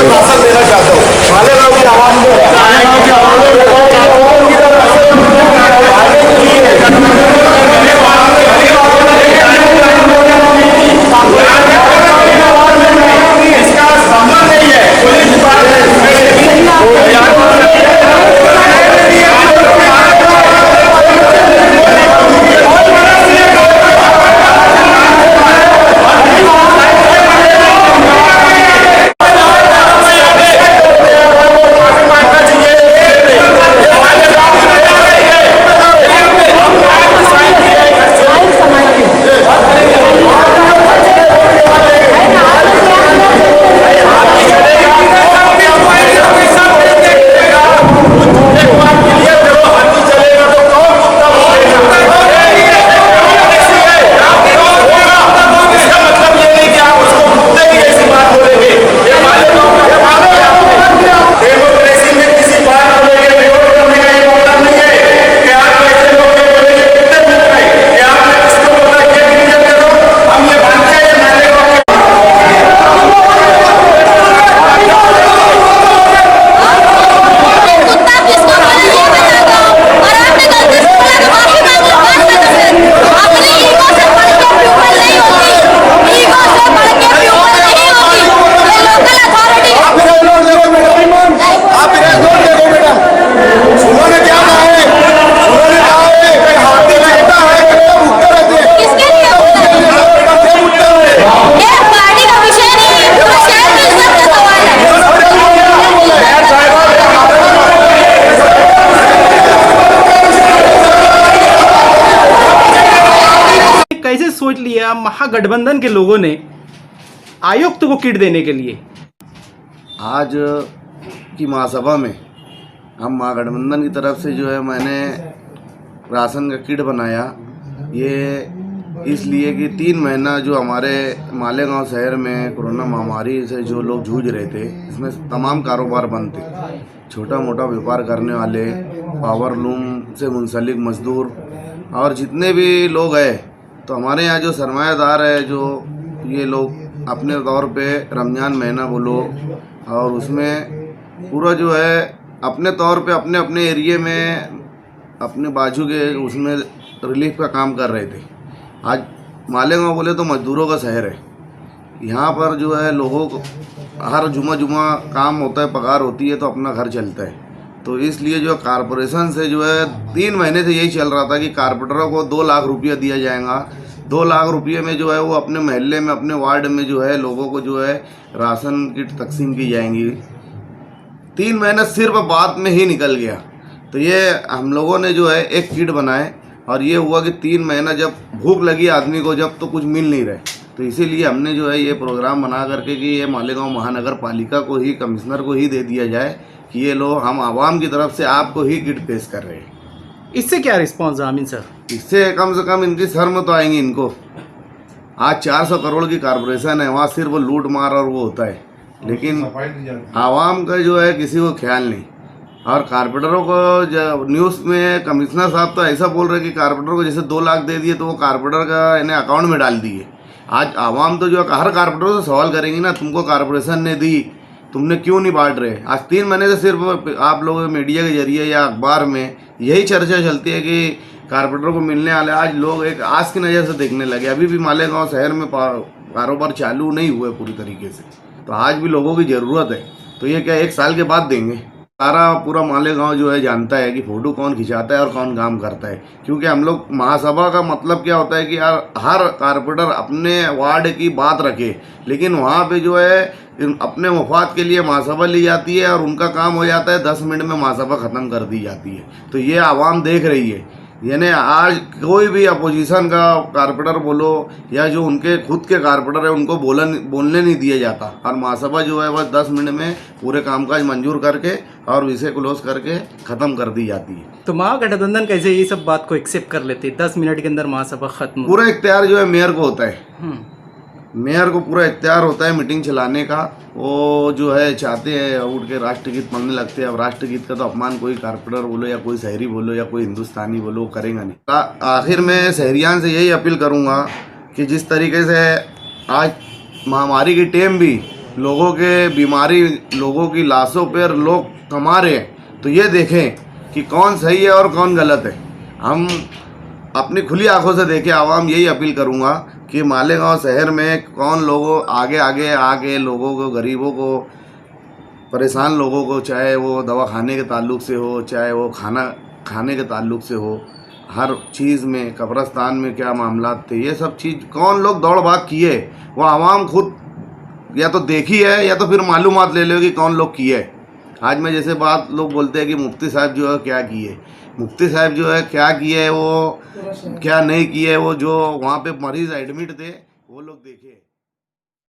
मैं भाषण देना चाहता हूँ। मालेगांव की आवाम को इसका संबंध नहीं है पुलिस कैसे सोच लिया महागठबंधन के लोगों ने आयुक्त को किट देने के लिए? आज की महासभा में हम महागठबंधन की तरफ से जो है मैंने राशन का किट बनाया। ये इसलिए कि 3 महीना जो हमारे मालेगांव शहर में कोरोना महामारी से जो लोग जूझ रहे थे, इसमें तमाम कारोबार बंद थे। छोटा मोटा व्यापार करने वाले, पावर लूम से मुंसलिक मजदूर और जितने भी लोग हैं, तो हमारे यहाँ जो सरमायादार है, जो ये लोग अपने तौर पे रमज़ान महीना बोलो और उसमें पूरा जो है अपने तौर पे अपने अपने एरिए में अपने बाजू के उसमें रिलीफ का काम कर रहे थे। आज मालेगांव बोले तो मजदूरों का शहर है। यहाँ पर जो है लोगों को हर जुमा काम होता है, पगार होती है तो अपना घर चलता है। तो इसलिए जो कारपोरेशन से जो है 3 महीने से यही चल रहा था कि कारपोरेटरों को 2 लाख रुपया दिया जाएगा। 2 लाख रुपये में जो है वो अपने महल्ले में, अपने वार्ड में जो है लोगों को जो है राशन किट तकसीम की जाएंगी। 3 महीना सिर्फ बात में ही निकल गया। तो ये हम लोगों ने जो है एक किट बनाए और ये हुआ कि 3 महीना जब भूख लगी आदमी को, जब तो कुछ मिल नहीं रहे, तो इसीलिए हमने जो है ये प्रोग्राम बना करके कि ये मालेगांव महानगर पालिका को ही, कमिश्नर को ही दे दिया जाए कि ये लो हम आवाम की तरफ से आपको ही किट पेश कर रहे हैं। इससे क्या रिस्पॉन्स है आमीन सर? इससे कम से कम इनकी शर्म तो आएंगी इनको। आज 400 करोड़ की कारपोरेशन है, वहाँ सिर्फ लूट मार और वो होता है, लेकिन आवाम का जो है किसी को ख्याल नहीं। और कारपोरेटरों को जब न्यूज़ में कमिश्नर साहब तो ऐसा बोल रहे कि कारपोरेटर को जैसे 2 लाख दे दिए तो वो कारपोरेटर का इन्हें अकाउंट में डाल दिए। आज आवाम तो जो हर कारपोरेटर से सवाल करेंगी ना, तुमको कारपोरेशन ने दी, तुमने क्यों नहीं बांट रहे? आज 3 महीने से सिर्फ आप लोगों मीडिया के जरिए या अखबार में यही चर्चा चलती है कि कारपोरेटर को मिलने वाले। आज लोग एक आस की नज़र से देखने लगे। अभी भी मालेगांव शहर में कारोबार चालू नहीं हुए पूरी तरीके से, तो आज भी लोगों की ज़रूरत है। तो ये क्या 1 साल के बाद देंगे? सारा पूरा मालेगांव जो है जानता है कि फ़ोटो कौन खिंचाता है और कौन काम करता है। क्योंकि हम लोग महासभा का मतलब क्या होता है कि यार हर कारपोरेटर अपने वार्ड की बात रखे, लेकिन वहाँ पे जो है अपने मफाद के लिए महासभा ली जाती है और उनका काम हो जाता है 10 मिनट में महासभा ख़त्म कर दी जाती है। तो ये आवाम देख रही है। यानी आज कोई भी अपोजिशन का कारपोरेटर बोलो या जो उनके खुद के कारपोरेटर है उनको बोलने नहीं दिया जाता, और महासभा जो है बस 10 मिनट में पूरे कामकाज मंजूर करके और इसे क्लोज करके ख़त्म कर दी जाती है। तो महागठबंधन कैसे ये सब बात को एक्सेप्ट कर लेते हैं? 10 मिनट के अंदर महासभा खत्म। पूरा इख्तियार जो है मेयर को होता है। मेयर को पूरा इख्तियार होता है मीटिंग चलाने का। वो जो है चाहते हैं उठ के राष्ट्रगीत पढ़ने लगते हैं। अब राष्ट्रगीत का तो अपमान कोई कारपोरेटर बोलो या कोई शहरी बोलो या कोई हिंदुस्तानी बोलो करेगा नहीं। आखिर में शहरियान से यही अपील करूँगा कि जिस तरीके से आज महामारी की टेम भी लोगों के बीमारी, लोगों की लाशों पर लोग कमा रहे हैं, तो ये देखें कि कौन सही है और कौन गलत है। हम अपनी खुली आंखों से देखें। आवाम यही अपील करूँगा कि मालेगांव शहर में कौन लोगों आगे आगे आके लोगों को, गरीबों को, परेशान लोगों को, चाहे वो दवा खाने के ताल्लुक से हो, चाहे वो खाना खाने के ताल्लुक से हो, हर चीज़ में, कब्रस्तान में क्या मामला थे, ये सब चीज़ कौन लोग दौड़ भाग किए, वो आवाम खुद या तो देखी है या तो फिर मालूमात ले लो कि कौन लोग किए। आज में जैसे बात लोग बोलते हैं कि मुफ्ती साहब जो है क्या किए, मुफ्ती साहब जो है क्या किए, वो क्या नहीं किए, वो जो वहाँ पे मरीज़ एडमिट थे वो लोग देखे।